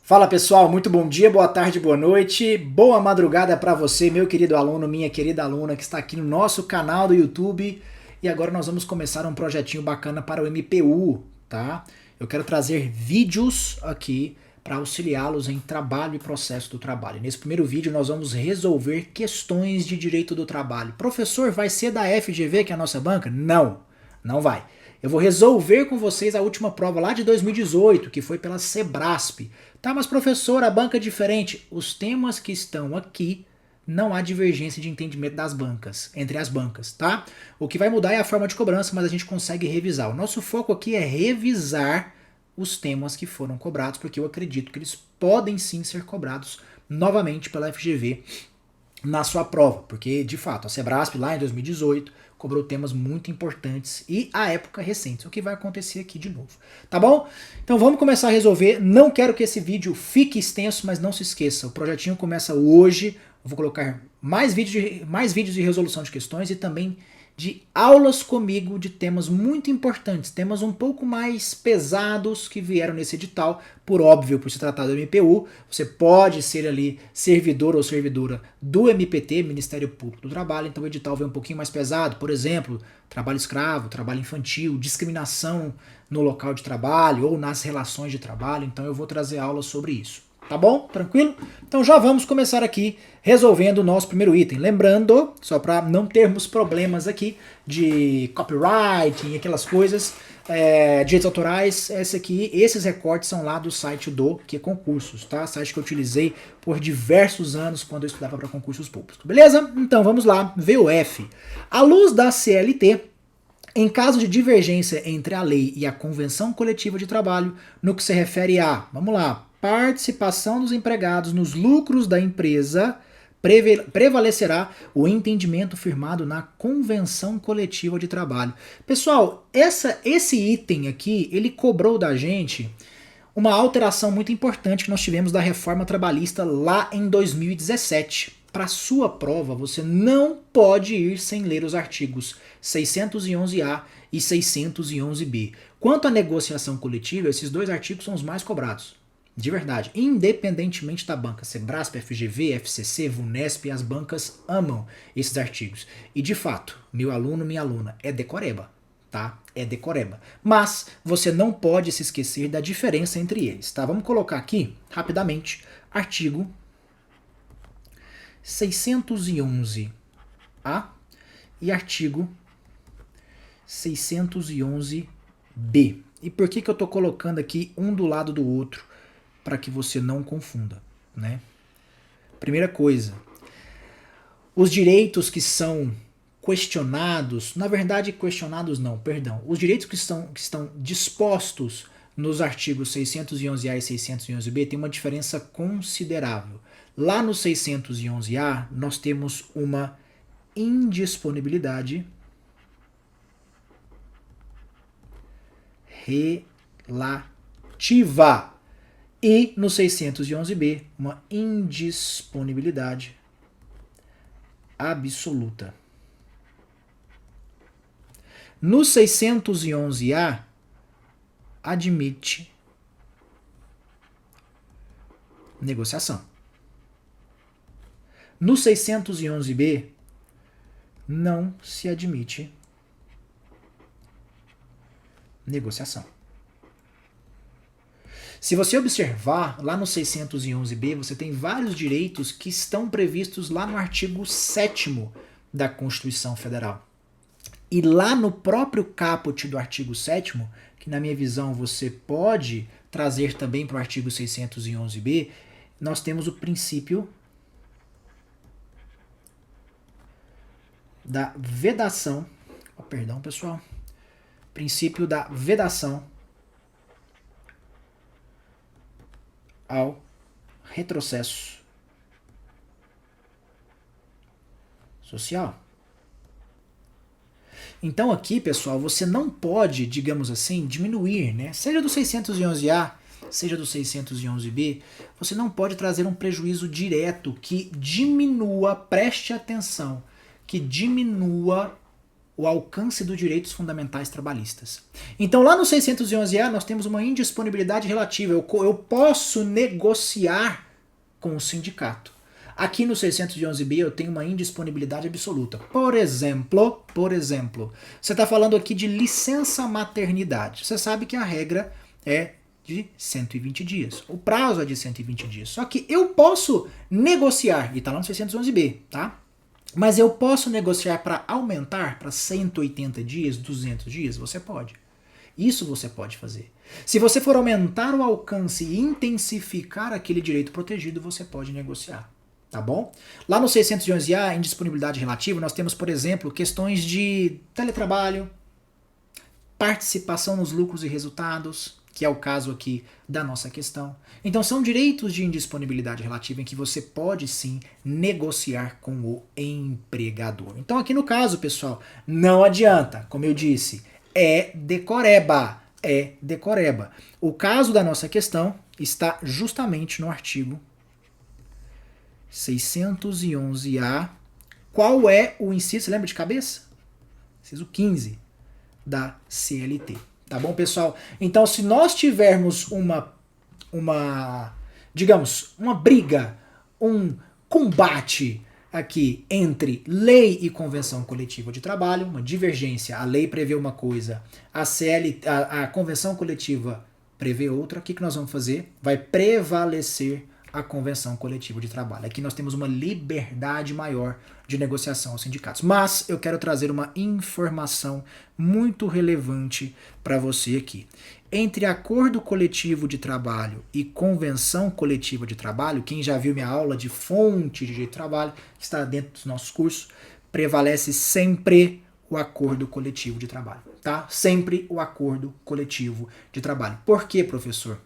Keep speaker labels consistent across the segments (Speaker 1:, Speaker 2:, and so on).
Speaker 1: Fala pessoal, muito bom dia, boa tarde, boa noite, boa madrugada para você, meu querido aluno, minha querida aluna que está aqui no nosso canal do YouTube. E agora nós vamos começar um projetinho bacana para o MPU, tá? Eu quero trazer vídeos aqui para auxiliá-los em trabalho e processo do trabalho. Nesse primeiro vídeo nós vamos resolver questões de direito do trabalho. Professor, vai ser da FGV, que é a nossa banca? Não, não vai. Eu vou resolver com vocês a última prova lá de 2018, que foi pela Sebrasp. Tá, mas professor, a banca é diferente. Os temas que estão aqui, não há divergência de entendimento das bancas, entre as bancas, tá? O que vai mudar é a forma de cobrança, mas a gente consegue revisar. O nosso foco aqui é revisar os temas que foram cobrados, porque eu acredito que eles podem sim ser cobrados novamente pela FGV na sua prova, porque de fato a Sebrasp lá em 2018 cobrou temas muito importantes e a época recente, o que vai acontecer aqui de novo, tá bom? Então vamos começar a resolver. Não quero que esse vídeo fique extenso, mas não se esqueça, o projetinho começa hoje. Eu vou colocar mais vídeos de resolução de questões e também de aulas comigo de temas muito importantes, temas um pouco mais pesados que vieram nesse edital, por óbvio, por se tratar do MPU. Você pode ser ali servidor ou servidora do MPT, Ministério Público do Trabalho, então o edital vem um pouquinho mais pesado, por exemplo, trabalho escravo, trabalho infantil, discriminação no local de trabalho ou nas relações de trabalho, então eu vou trazer aulas sobre isso. Tá bom? Tranquilo? Então já vamos começar aqui resolvendo o nosso primeiro item. Lembrando, só para não termos problemas aqui de copyright e aquelas coisas, direitos autorais, esses recortes são lá do site do Que Concursos, tá? Site que eu utilizei por diversos anos quando eu estudava para concursos públicos. Beleza? Então vamos lá, VUF. À luz da CLT, em caso de divergência entre a lei e a convenção coletiva de trabalho, no que se refere a, vamos lá, participação dos empregados nos lucros da empresa, prevalecerá o entendimento firmado na convenção coletiva de trabalho. Pessoal, esse item aqui, ele cobrou da gente uma alteração muito importante que nós tivemos da reforma trabalhista lá em 2017. Para sua prova, você não pode ir sem ler os artigos 611A e 611B. Quanto à negociação coletiva, esses dois artigos são os mais cobrados. De verdade, independentemente da banca, Sebrasp, FGV, FCC, VUNESP, as bancas amam esses artigos. E de fato, meu aluno, minha aluna, é decoreba, tá? É decoreba. Mas você não pode se esquecer da diferença entre eles, tá? Vamos colocar aqui, rapidamente, artigo 611A e artigo 611B. E por que eu estou colocando aqui um do lado do outro? Para que você não confunda, né? Primeira coisa, os direitos que são questionados, na verdade questionados não, perdão, os direitos que estão dispostos nos artigos 611A e 611B tem uma diferença considerável. Lá no 611A nós temos uma indisponibilidade relativa. E no 611B, uma indisponibilidade absoluta. No 611A, admite negociação. No 611B, não se admite negociação. Se você observar, lá no 611B, você tem vários direitos que estão previstos lá no artigo 7º da Constituição Federal. E lá no próprio caput do artigo 7º, que na minha visão você pode trazer também para o artigo 611B, nós temos o princípio da vedação, perdão pessoal, princípio da vedação ao retrocesso social. Então aqui, pessoal, você não pode, digamos assim, diminuir, né? Seja do 611A, seja do 611B, você não pode trazer um prejuízo direto que diminua, preste atenção, que diminua o alcance dos direitos fundamentais trabalhistas. Então lá no 611-A nós temos uma indisponibilidade relativa, eu posso negociar com o sindicato. Aqui no 611-B eu tenho uma indisponibilidade absoluta. Por exemplo, você está falando aqui de licença maternidade. Você sabe que a regra é de 120 dias. O prazo é de 120 dias. Só que eu posso negociar, e está lá no 611-B, tá? Mas eu posso negociar para aumentar para 180 dias, 200 dias? Você pode. Isso você pode fazer. Se você for aumentar o alcance e intensificar aquele direito protegido, você pode negociar. Tá bom? Lá no 611-A, em disponibilidade relativa, nós temos, por exemplo, questões de teletrabalho, participação nos lucros e resultados, que é o caso aqui da nossa questão. Então são direitos de indisponibilidade relativa em que você pode sim negociar com o empregador. Então aqui no caso, pessoal, não adianta, como eu disse, é decoreba, é decoreba. O caso da nossa questão está justamente no artigo 611-A. Qual é o inciso? Você lembra de cabeça? Inciso 15 da CLT. Tá bom, pessoal? Então, se nós tivermos digamos, uma briga, um combate aqui entre lei e convenção coletiva de trabalho, uma divergência, a lei prevê uma coisa, a convenção coletiva prevê outra, o que nós vamos fazer? Vai prevalecer a convenção coletiva de trabalho. Aqui nós temos uma liberdade maior de negociação aos sindicatos. Mas eu quero trazer uma informação muito relevante para você aqui. Entre acordo coletivo de trabalho e convenção coletiva de trabalho, quem já viu minha aula de fonte de direito de trabalho, que está dentro dos nossos cursos, prevalece sempre o acordo coletivo de trabalho, tá? Sempre o acordo coletivo de trabalho. Por quê, professor?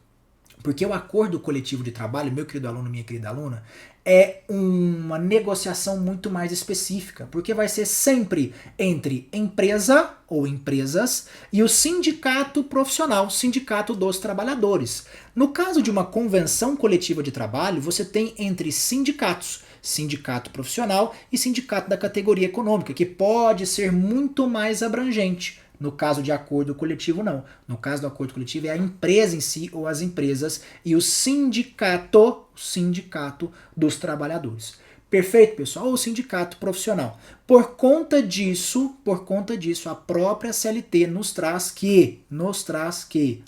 Speaker 1: Porque o acordo coletivo de trabalho, meu querido aluno, minha querida aluna, é uma negociação muito mais específica, porque vai ser sempre entre empresa ou empresas e o sindicato profissional, sindicato dos trabalhadores. No caso de uma convenção coletiva de trabalho, você tem entre sindicatos, sindicato profissional e sindicato da categoria econômica, que pode ser muito mais abrangente. No caso de acordo coletivo, não. No caso do acordo coletivo, é a empresa em si ou as empresas e o sindicato dos trabalhadores. Perfeito, pessoal? Ou o sindicato profissional. Por conta disso, a própria CLT nos traz que,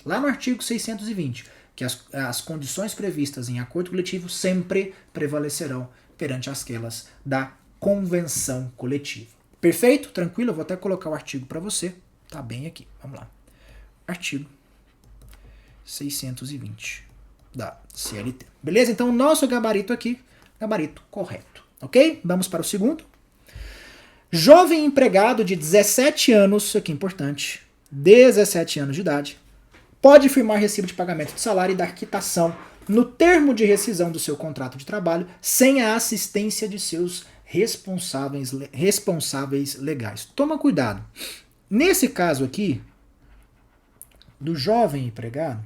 Speaker 1: lá no artigo 620, que as condições previstas em acordo coletivo sempre prevalecerão perante aquelas da convenção coletiva. Perfeito? Tranquilo? Eu vou até colocar o artigo para você. Tá bem aqui, vamos lá. Artigo 620 da CLT. Beleza? Então o nosso gabarito aqui, gabarito correto, ok? Vamos para o segundo. Jovem empregado de 17 anos, isso aqui é importante, 17 anos de idade, pode firmar recibo de pagamento de salário e dar quitação no termo de rescisão do seu contrato de trabalho sem a assistência de seus responsáveis legais. Toma cuidado. Nesse caso aqui, do jovem empregado,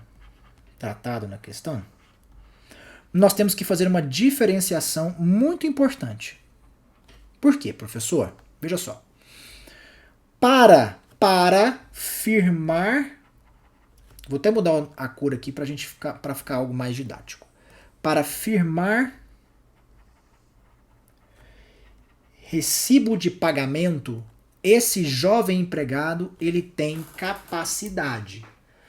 Speaker 1: tratado na questão, nós temos que fazer uma diferenciação muito importante. Por quê, professor? Veja só. Para firmar, vou até mudar a cor aqui para ficar algo mais didático. Para firmar recibo de pagamento, esse jovem empregado, ele tem capacidade.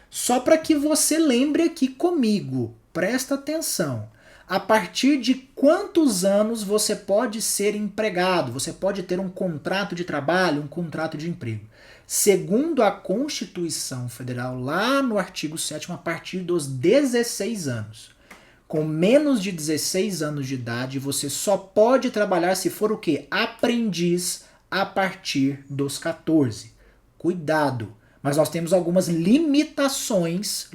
Speaker 1: Só para que você lembre aqui comigo, presta atenção. A partir de quantos anos você pode ser empregado? Você pode ter um contrato de trabalho, um contrato de emprego. Segundo a Constituição Federal, lá no artigo 7º, a partir dos 16 anos. Com menos de 16 anos de idade, você só pode trabalhar se for o quê? Aprendiz a partir dos 14. Cuidado, mas nós temos algumas limitações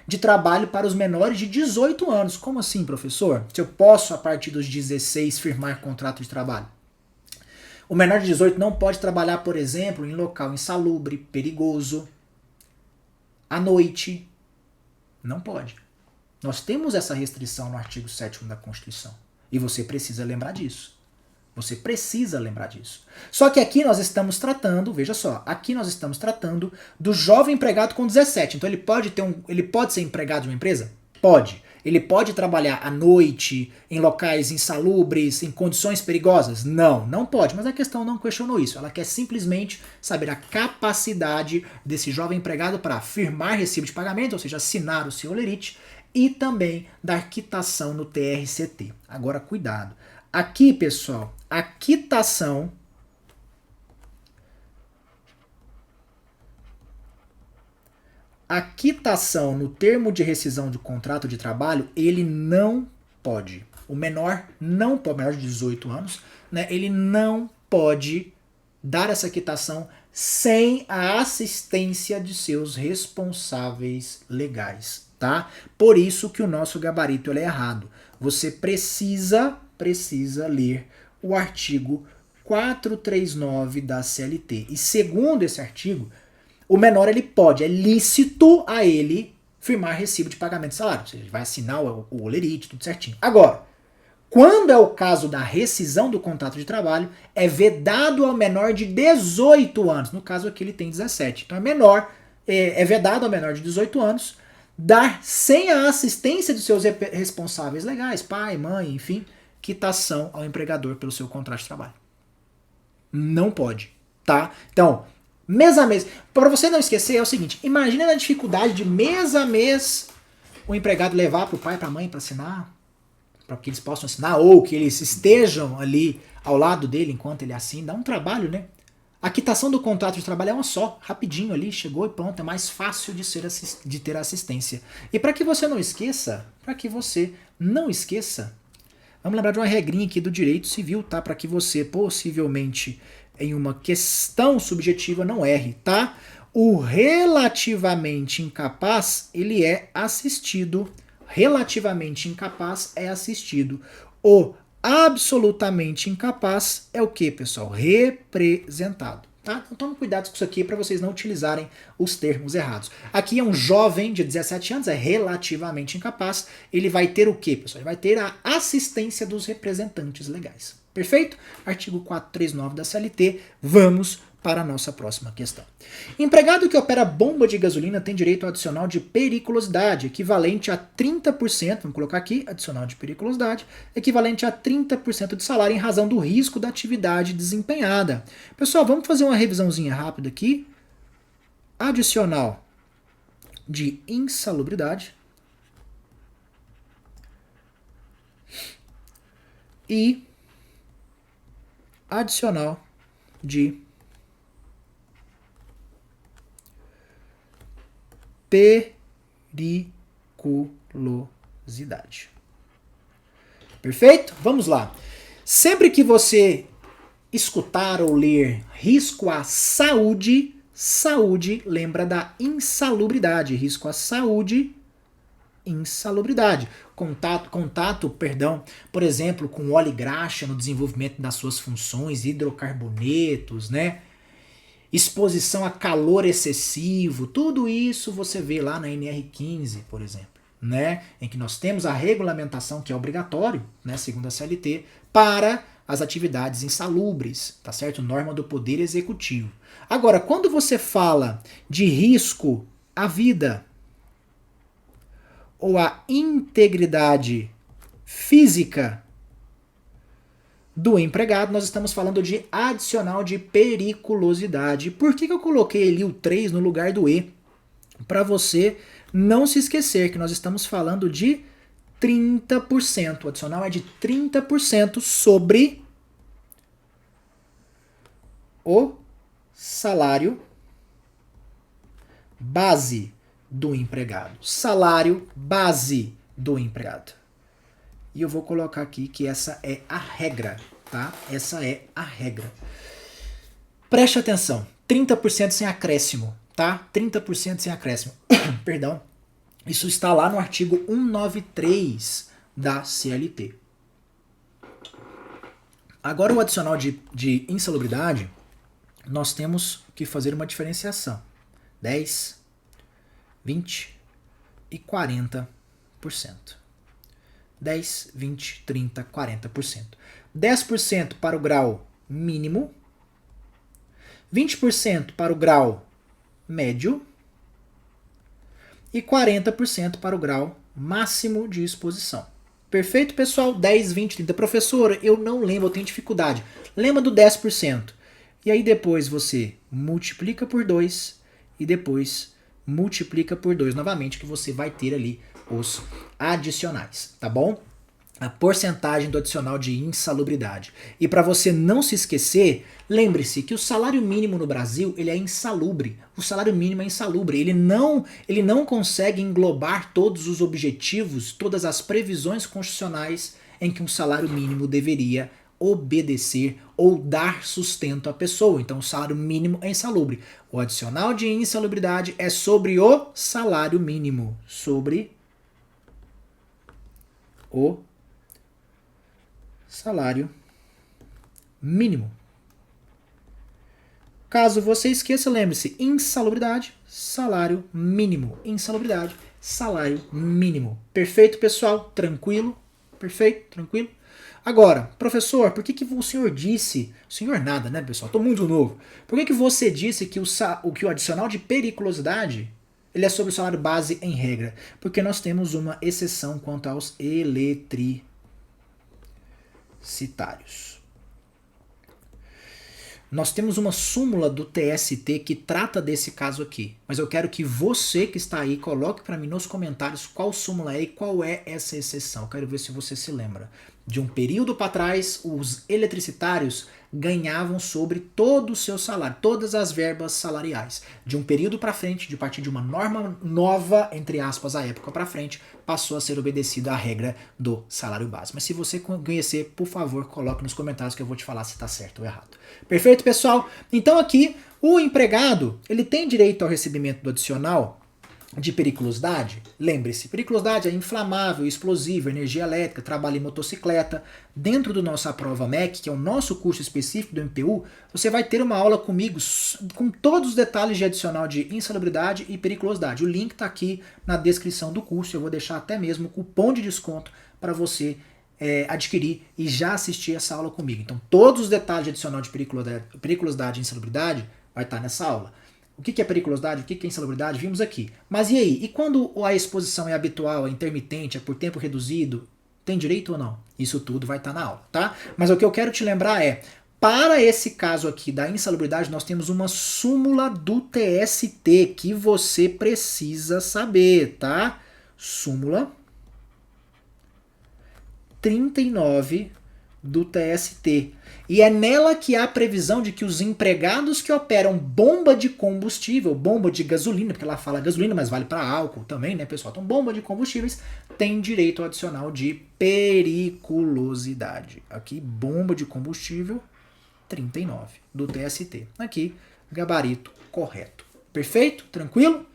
Speaker 1: de trabalho para os menores de 18 anos. Como assim, professor? Se eu posso, a partir dos 16, firmar contrato de trabalho? O menor de 18 não pode trabalhar, por exemplo, em local insalubre, perigoso, à noite. Não pode. Nós temos essa restrição no artigo 7º da Constituição. E você precisa lembrar disso. Você precisa lembrar disso. Só que aqui nós estamos tratando, veja só, aqui nós estamos tratando do jovem empregado com 17. Então ele pode ser empregado de uma empresa? Pode. Ele pode trabalhar à noite, em locais insalubres, em condições perigosas? Não, não pode. Mas a questão não questionou isso. Ela quer simplesmente saber a capacidade desse jovem empregado para firmar recibo de pagamento, ou seja, assinar o seu holerite, e também dar quitação no TRCT. Agora, cuidado. Aqui, pessoal, a quitação no termo de rescisão de contrato de trabalho, ele não pode. O menor não pode, menor de 18 anos, né, ele não pode dar essa quitação sem a assistência de seus responsáveis legais, tá? Por isso que o nosso gabarito ele é errado. Você precisa ler o artigo 439 da CLT. E segundo esse artigo, o menor ele pode, é lícito a ele firmar recibo de pagamento de salário. Ou seja, ele vai assinar o holerite, tudo certinho. Agora, quando é o caso da rescisão do contrato de trabalho, é vedado ao menor de 18 anos. No caso aqui ele tem 17. Então é vedado ao menor de 18 anos dar, sem a assistência dos seus responsáveis legais, pai, mãe, enfim, quitação ao empregador pelo seu contrato de trabalho. Não pode, tá? Então, mês a mês. Para você não esquecer, é o seguinte, imagina a dificuldade de mês a mês o empregado levar para o pai e para a mãe para assinar, para que eles possam assinar, ou que eles estejam ali ao lado dele enquanto ele assina. Dá um trabalho, né? A quitação do contrato de trabalho é uma só, rapidinho ali, chegou e pronto, é mais fácil de ter assistência. E para que você não esqueça, vamos lembrar de uma regrinha aqui do direito civil, tá? Para que você possivelmente em uma questão subjetiva não erre, tá? O relativamente incapaz, ele é assistido. Relativamente incapaz é assistido. O absolutamente incapaz é o que, pessoal? Representado. Tá? Então tome cuidado com isso aqui para vocês não utilizarem os termos errados. Aqui é um jovem de 17 anos, é relativamente incapaz. Ele vai ter o que, pessoal? Ele vai ter a assistência dos representantes legais. Perfeito? Artigo 439 da CLT. Vamos para a nossa próxima questão. Empregado que opera bomba de gasolina tem direito ao adicional de periculosidade, equivalente a 30%, vamos colocar aqui, adicional de periculosidade, equivalente a 30% de salário em razão do risco da atividade desempenhada. Pessoal, vamos fazer uma revisãozinha rápida aqui. Adicional de insalubridade e adicional de periculosidade. Perfeito? Vamos lá. Sempre que você escutar ou ler risco à saúde, lembra da insalubridade. Risco à saúde, insalubridade. Contato, por exemplo, com óleo e graxa no desenvolvimento das suas funções, hidrocarbonetos, né? Exposição a calor excessivo, tudo isso você vê lá na NR15, por exemplo, né? Em que nós temos a regulamentação que é obrigatório, né, segundo a CLT, para as atividades insalubres, tá certo? Norma do Poder Executivo. Agora, quando você fala de risco à vida ou à integridade física do empregado, nós estamos falando de adicional de periculosidade. Por que eu coloquei ali o 3 no lugar do E? Para você não se esquecer que nós estamos falando de 30%. O adicional é de 30% sobre o salário base do empregado. Salário base do empregado. E eu vou colocar aqui que essa é a regra, tá? Essa é a regra. Preste atenção, 30% sem acréscimo, tá? 30% sem acréscimo. Perdão. Isso está lá no artigo 193 da CLT. Agora o adicional de insalubridade, nós temos que fazer uma diferenciação. 10%, 20% e 40%. 10, 20, 30, 40%. 10% para o grau mínimo, 20% para o grau médio e 40% para o grau máximo de exposição. Perfeito, pessoal? 10, 20, 30. Professora, eu não lembro, eu tenho dificuldade. Lembra do 10%. E aí depois você multiplica por 2 e depois multiplica por 2 novamente, que você vai ter ali os adicionais, tá bom? A porcentagem do adicional de insalubridade. E para você não se esquecer, lembre-se que o salário mínimo no Brasil ele é insalubre. O salário mínimo é insalubre. Ele não consegue englobar todos os objetivos, todas as previsões constitucionais em que um salário mínimo deveria obedecer ou dar sustento à pessoa. Então o salário mínimo é insalubre. O adicional de insalubridade é sobre o salário mínimo. Sobre o salário mínimo. Caso você esqueça, lembre-se, insalubridade, salário mínimo. Insalubridade, salário mínimo. Perfeito, pessoal? Tranquilo? Perfeito? Tranquilo? Agora, professor, por que o senhor disse... Senhor nada, né, pessoal? Tô muito novo. Por que você disse que o adicional de periculosidade ele é sobre o salário base em regra? Porque nós temos uma exceção quanto aos eletricitários. Nós temos uma súmula do TST que trata desse caso aqui. Mas eu quero que você que está aí coloque para mim nos comentários qual súmula é e qual é essa exceção. Eu quero ver se você se lembra. De um período para trás, os eletricitários ganhavam sobre todo o seu salário, todas as verbas salariais. De um período para frente, de partir de uma norma nova, entre aspas, a época para frente, passou a ser obedecida a regra do salário base. Mas se você conhecer, por favor, coloque nos comentários que eu vou te falar se está certo ou errado. Perfeito, pessoal? Então aqui, o empregado, ele tem direito ao recebimento do adicional de periculosidade. Lembre-se, periculosidade é inflamável, explosivo, energia elétrica, trabalho em motocicleta. Dentro do nossa prova MEC, que é o nosso curso específico do MPU, você vai ter uma aula comigo com todos os detalhes de adicional de insalubridade e periculosidade. O link está aqui na descrição do curso. Eu vou deixar até mesmo o cupom de desconto para você adquirir e já assistir essa aula comigo. Então, todos os detalhes de adicional de periculosidade e insalubridade vai estar nessa aula. O que é periculosidade, o que é insalubridade, vimos aqui. Mas e aí? E quando a exposição é habitual, é intermitente, é por tempo reduzido, tem direito ou não? Isso tudo vai estar na aula, tá? Mas o que eu quero te lembrar é, para esse caso aqui da insalubridade, nós temos uma súmula do TST que você precisa saber, tá? Súmula 39 do TST. E é nela que há a previsão de que os empregados que operam bomba de combustível, bomba de gasolina, porque ela fala gasolina, mas vale para álcool também, né, pessoal? Então, bomba de combustíveis tem direito ao adicional de periculosidade. Aqui, bomba de combustível, 39 do TST. Aqui, gabarito correto. Perfeito? Tranquilo?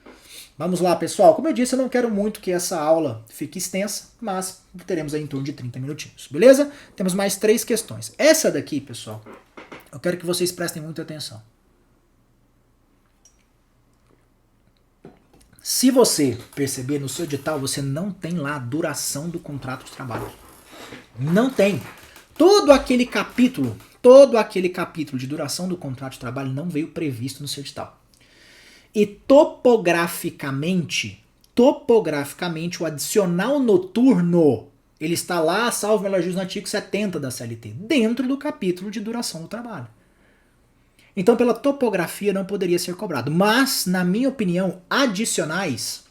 Speaker 1: Vamos lá, pessoal. Como eu disse, eu não quero muito que essa aula fique extensa, mas teremos aí em torno de 30 minutinhos, beleza? Temos mais 3 questões. Essa daqui, pessoal, eu quero que vocês prestem muita atenção. Se você perceber no seu edital, você não tem lá a duração do contrato de trabalho. Não tem. Todo aquele capítulo de duração do contrato de trabalho não veio previsto no seu edital. E topograficamente, o adicional noturno, ele está lá, salvo melhor juízo, no artigo 70 da CLT, dentro do capítulo de duração do trabalho. Então, pela topografia, não poderia ser cobrado. Mas, na minha opinião, adicionais,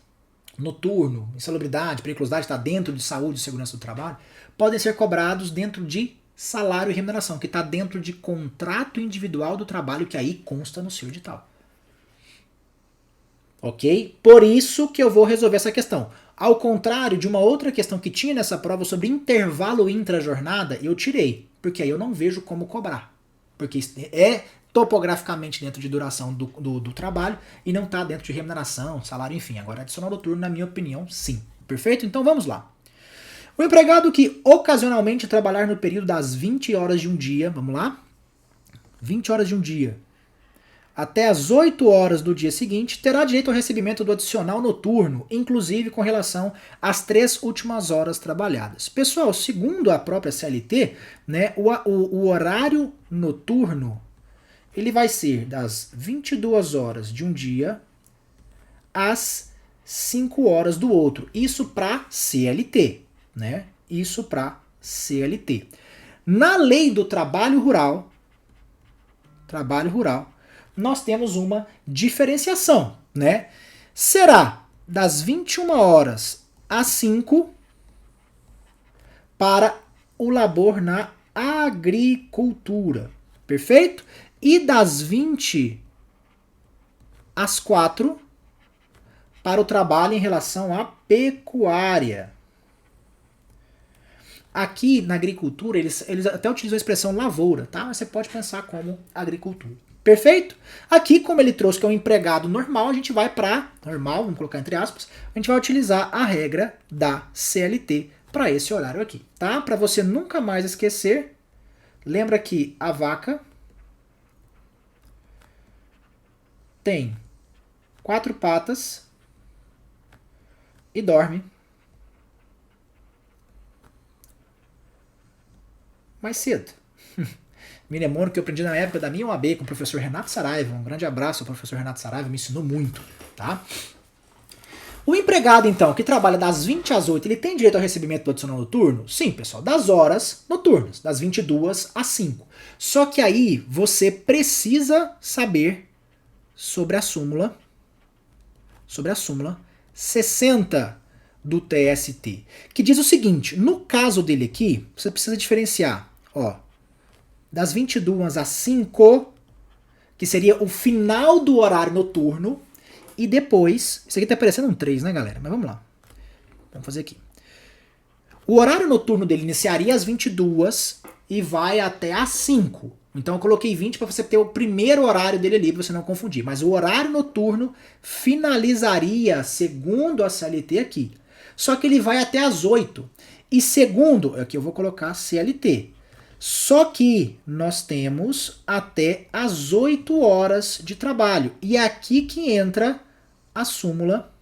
Speaker 1: noturno, insalubridade, periculosidade, está dentro de saúde e segurança do trabalho, podem ser cobrados dentro de salário e remuneração, que está dentro de contrato individual do trabalho, que aí consta no seu edital. Ok? Por isso que eu vou resolver essa questão. Ao contrário de uma outra questão que tinha nessa prova sobre intervalo intra-jornada, eu tirei, porque aí eu não vejo como cobrar. Porque é topograficamente dentro de duração do trabalho e não está dentro de remuneração, salário, enfim. Agora, adicional noturno, na minha opinião, sim. Perfeito? Então vamos lá. O empregado que ocasionalmente trabalhar no período das 20 horas de um dia, vamos lá? 20 horas de um dia. até as 8 horas do dia seguinte, terá direito ao recebimento do adicional noturno, inclusive com relação às 3 últimas horas trabalhadas. Pessoal, segundo a própria CLT, né, o horário noturno ele vai ser das 22 horas de um dia às 5 horas do outro. Isso para CLT, né? Isso para CLT. Na lei do trabalho rural, nós temos uma diferenciação, né? Será das 21 horas às 5 para o labor na agricultura, perfeito? E das 20 às 4 para o trabalho em relação à pecuária. Aqui na agricultura, eles até utilizam a expressão lavoura, tá? Mas você pode pensar como agricultura. Perfeito? Aqui, como ele trouxe que é um empregado normal, a gente vai para normal, vamos colocar entre aspas, a gente vai utilizar a regra da CLT para esse horário aqui, tá? Para você nunca mais esquecer, lembra que a vaca tem 4 patas e dorme mais cedo. Mnemônico que eu aprendi na época da minha OAB com o professor Renato Saraiva. Um grande abraço ao professor Renato Saraiva, me ensinou muito, tá? O empregado, então, que trabalha das 20 às 8, ele tem direito ao recebimento do adicional noturno? Sim, pessoal, das horas noturnas, das 22 às 5. Só que aí você precisa saber sobre a súmula 60 do TST, que diz o seguinte, no caso dele aqui, você precisa diferenciar, ó, das 22 às 5, que seria o final do horário noturno, e depois, isso aqui tá parecendo um 3, né, galera? Mas vamos lá. Vamos fazer aqui. O horário noturno dele iniciaria às 22 e vai até às 5. Então eu coloquei 20 para você ter o primeiro horário dele ali, para você não confundir. Mas o horário noturno finalizaria, segundo a CLT aqui. Só que ele vai até às 8. E segundo, aqui eu vou colocar CLT. Só que nós temos até as 8 horas de trabalho. E é aqui que entra a súmula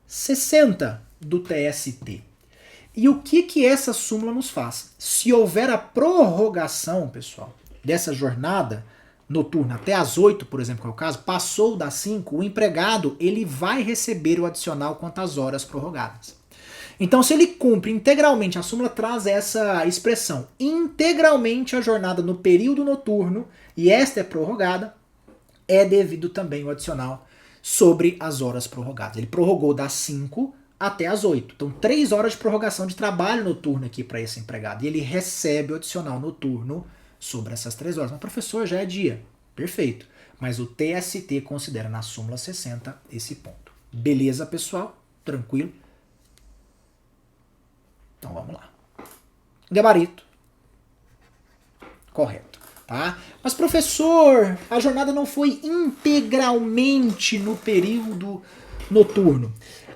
Speaker 1: 60 do TST. E o que essa súmula nos faz? Se houver a prorrogação, pessoal, dessa jornada noturna até as 8, por exemplo, que é o caso, passou das 5, o empregado ele vai receber o adicional quantas horas prorrogadas. Então, se ele cumpre integralmente, a súmula traz essa expressão, integralmente a jornada no período noturno, e esta é prorrogada, é devido também o adicional sobre as horas prorrogadas. Ele prorrogou das 5 até as 8. Então, 3 horas de prorrogação de trabalho noturno aqui para esse empregado. E ele recebe o adicional noturno sobre essas 3 horas. Mas, professor, já é dia. Perfeito. Mas o TST considera na súmula 60 esse ponto. Beleza, pessoal? Tranquilo? Então vamos lá. Gabarito. Correto, tá? Mas professor, a jornada não foi integralmente no período noturno.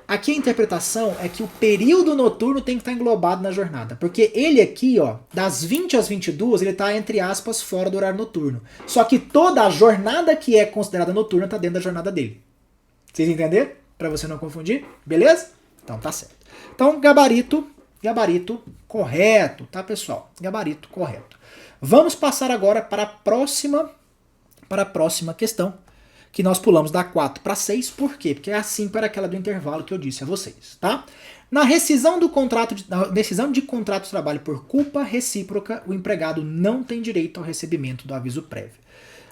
Speaker 1: Aqui a interpretação é que o período noturno tem que estar englobado na jornada. Porque ele aqui, ó, das 20 às 22, ele está, entre aspas, fora do horário noturno. Só que toda a jornada que é considerada noturna está dentro da jornada dele. Vocês entenderam? Para você não confundir, beleza? Então tá certo. Então, gabarito correto, tá, pessoal? Gabarito correto. Vamos passar agora para a próxima questão, que nós pulamos da 4 para 6, por quê? Porque a 5 era aquela do intervalo que eu disse a vocês, tá? Na rescisão de contrato de trabalho por culpa recíproca, o empregado não tem direito ao recebimento do aviso prévio.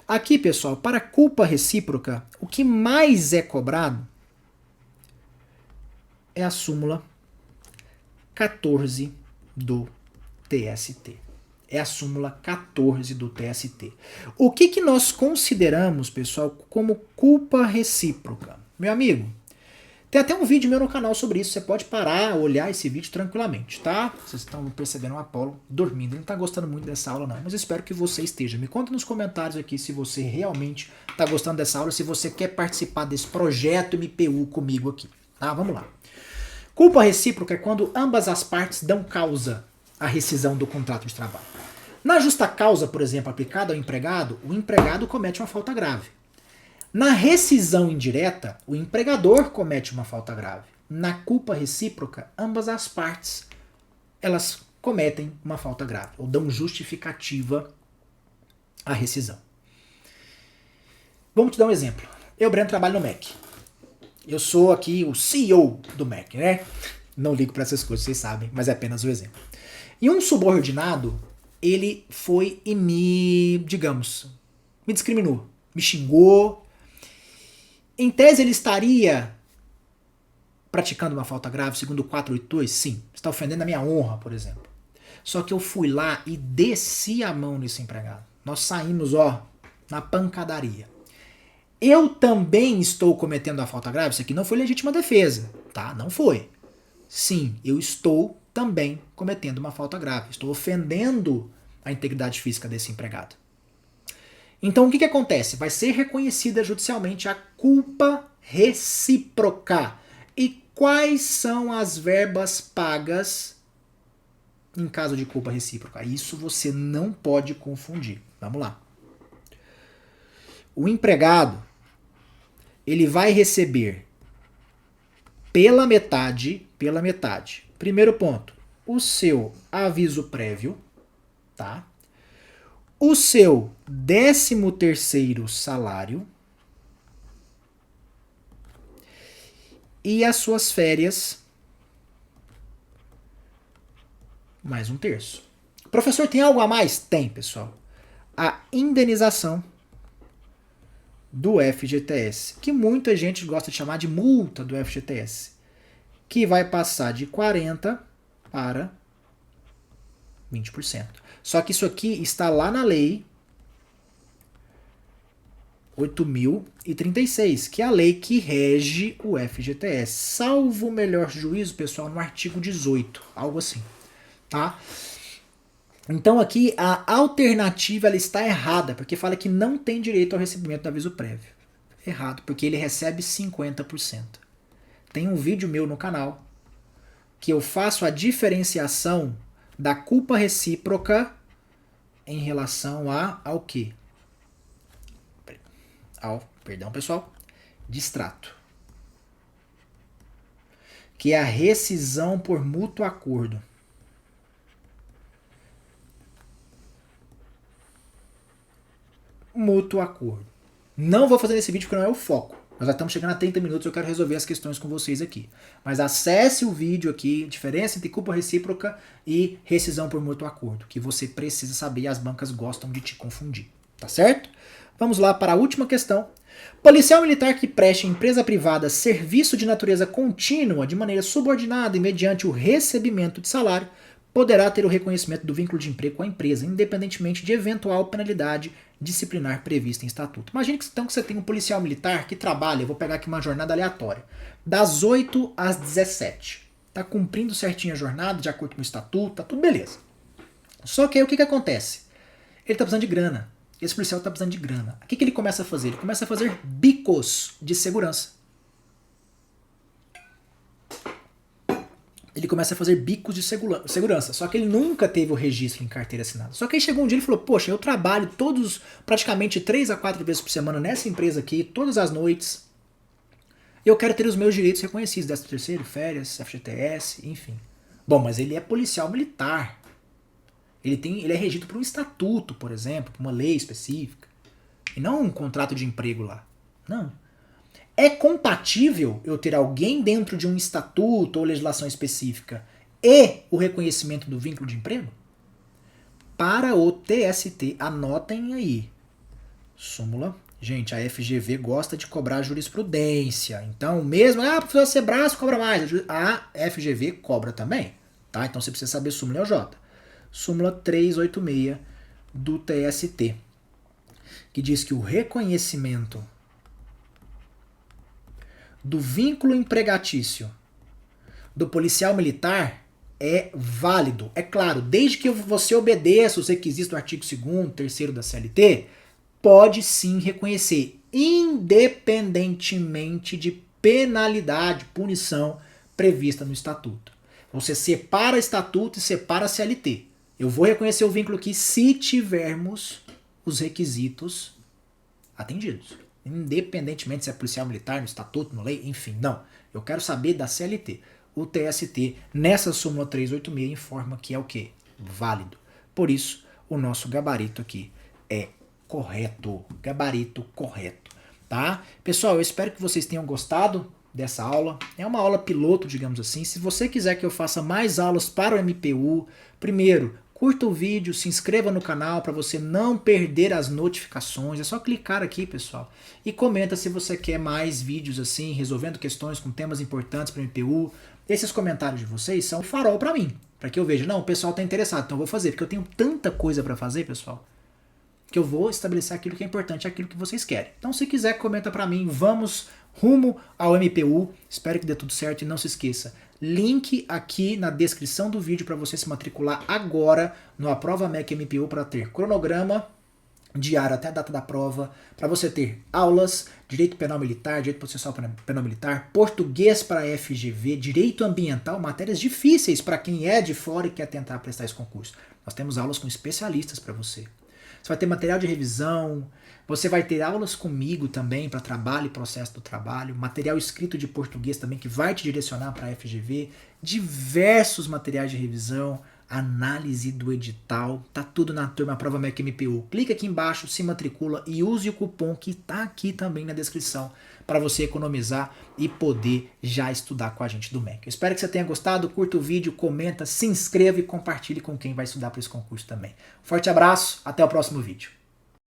Speaker 1: Aqui, pessoal, para culpa recíproca, o que mais é cobrado é a súmula 14 do TST. É a súmula 14 do TST. O que nós consideramos, pessoal, como culpa recíproca? Meu amigo, tem até um vídeo meu no canal sobre isso. Você pode parar, olhar esse vídeo tranquilamente, tá? Vocês estão percebendo o Apolo dormindo. Ele não está gostando muito dessa aula, não. Mas eu espero que você esteja. Me conta nos comentários aqui se você realmente está gostando dessa aula, se você quer participar desse projeto MPU comigo aqui. Tá? Vamos lá. Culpa recíproca é quando ambas as partes dão causa à rescisão do contrato de trabalho. Na justa causa, por exemplo, aplicada ao empregado, o empregado comete uma falta grave. Na rescisão indireta, o empregador comete uma falta grave. Na culpa recíproca, ambas as partes elas cometem uma falta grave ou dão justificativa à rescisão. Vamos te dar um exemplo. Eu, Breno, trabalho no MEC. Eu sou aqui o CEO do MEC, né? Não ligo para essas coisas, vocês sabem, mas é apenas um exemplo. E um subordinado, ele foi e me discriminou, me xingou. Em tese, ele estaria praticando uma falta grave, segundo o 482? Sim. Está ofendendo a minha honra, por exemplo. Só que eu fui lá e desci a mão nesse empregado. Nós saímos, na pancadaria. Eu também estou cometendo a falta grave? Isso aqui não foi legítima defesa, tá? Não foi. Sim, eu estou também cometendo uma falta grave. Estou ofendendo a integridade física desse empregado. Então, o que acontece? Vai ser reconhecida judicialmente a culpa recíproca. E quais são as verbas pagas em caso de culpa recíproca? Isso você não pode confundir. Vamos lá. O empregado, ele vai receber pela metade, primeiro ponto, o seu aviso prévio, tá? O seu 13º salário e as suas férias, mais 1/3. Professor, tem algo a mais? Tem, pessoal. A indenização do FGTS, que muita gente gosta de chamar de multa do FGTS, que vai passar de 40% para 20%. Só que isso aqui está lá na lei 8.036, que é a lei que rege o FGTS. Salvo o melhor juízo, pessoal, no artigo 18, algo assim, tá? Então aqui a alternativa ela está errada, porque fala que não tem direito ao recebimento do aviso prévio. Errado, porque ele recebe 50%. Tem um vídeo meu no canal que eu faço a diferenciação da culpa recíproca em relação ao quê? Perdão, pessoal, distrato. Que é a rescisão por mútuo acordo. Mútuo acordo. Não vou fazer esse vídeo porque não é o foco. Nós já estamos chegando a 30 minutos, eu quero resolver as questões com vocês aqui. Mas acesse o vídeo aqui, diferença entre culpa recíproca e rescisão por mútuo acordo, que você precisa saber e as bancas gostam de te confundir. Tá certo? Vamos lá para a última questão. Policial militar que preste em empresa privada serviço de natureza contínua de maneira subordinada e mediante o recebimento de salário poderá ter o reconhecimento do vínculo de emprego com a empresa, independentemente de eventual penalidade disciplinar prevista em estatuto. Imagine que, então, que você tem um policial militar que trabalha, eu vou pegar aqui uma jornada aleatória, das 8 às 17. Está cumprindo certinho a jornada, de acordo com o estatuto, tá tudo beleza. Só que aí o que acontece? Ele está precisando de grana. Esse policial está precisando de grana. O que ele começa a fazer? Ele começa a fazer bicos de segurança. Ele começa a fazer bicos de segurança. Só que ele nunca teve o registro em carteira assinada. Só que aí chegou um dia e ele falou, poxa, eu trabalho praticamente 3 a 4 vezes por semana nessa empresa aqui, todas as noites. Eu quero ter os meus direitos reconhecidos, 13º, férias, FGTS, enfim. Bom, mas ele é policial militar. Ele é regido por um estatuto, por exemplo, por uma lei específica. E não um contrato de emprego lá. Não. É compatível eu ter alguém dentro de um estatuto ou legislação específica e o reconhecimento do vínculo de emprego? Para o TST, anotem aí. Súmula. Gente, a FGV gosta de cobrar jurisprudência. Então, mesmo, professor Sebrae cobra mais. A FGV cobra também. Tá? Então, você precisa saber súmula OJ. Súmula 386 do TST, que diz que o reconhecimento do vínculo empregatício do policial militar é válido. É claro, desde que você obedeça os requisitos do artigo 2º, 3º da CLT, pode sim reconhecer, independentemente de penalidade, punição prevista no estatuto. Você separa estatuto e separa CLT. Eu vou reconhecer o vínculo aqui se tivermos os requisitos atendidos. Independentemente se é policial militar, no estatuto, na lei, enfim, não. Eu quero saber da CLT. O TST, nessa súmula 386, informa que é o quê? Válido. Por isso, o nosso gabarito aqui é correto. Gabarito correto, tá? Pessoal, eu espero que vocês tenham gostado dessa aula. É uma aula piloto, digamos assim. Se você quiser que eu faça mais aulas para o MPU, primeiro, curta o vídeo, se inscreva no canal para você não perder as notificações. É só clicar aqui, pessoal. E comenta se você quer mais vídeos assim, resolvendo questões com temas importantes para o MPU. Esses comentários de vocês são um farol para mim, para que eu veja, não, o pessoal está interessado, então eu vou fazer, porque eu tenho tanta coisa para fazer, pessoal, que eu vou estabelecer aquilo que é importante, aquilo que vocês querem. Então, se quiser, comenta para mim, vamos rumo ao MPU, espero que dê tudo certo e não se esqueça, link aqui na descrição do vídeo para você se matricular agora no Aprova MEC MPU para ter cronograma diário até a data da prova, para você ter aulas, direito penal militar, direito processual penal militar, português para FGV, direito ambiental, matérias difíceis para quem é de fora e quer tentar prestar esse concurso. Nós temos aulas com especialistas para você. Você vai ter material de revisão, você vai ter aulas comigo também para trabalho e processo do trabalho, material escrito de português também que vai te direcionar para a FGV, diversos materiais de revisão, análise do edital, tá tudo na turma Aprova MEC MPU. Clica aqui embaixo, se matricula e use o cupom que tá aqui também na descrição para você economizar e poder já estudar com a gente do MEC. Eu espero que você tenha gostado, curta o vídeo, comenta, se inscreva e compartilhe com quem vai estudar para esse concurso também. Forte abraço, até o próximo vídeo.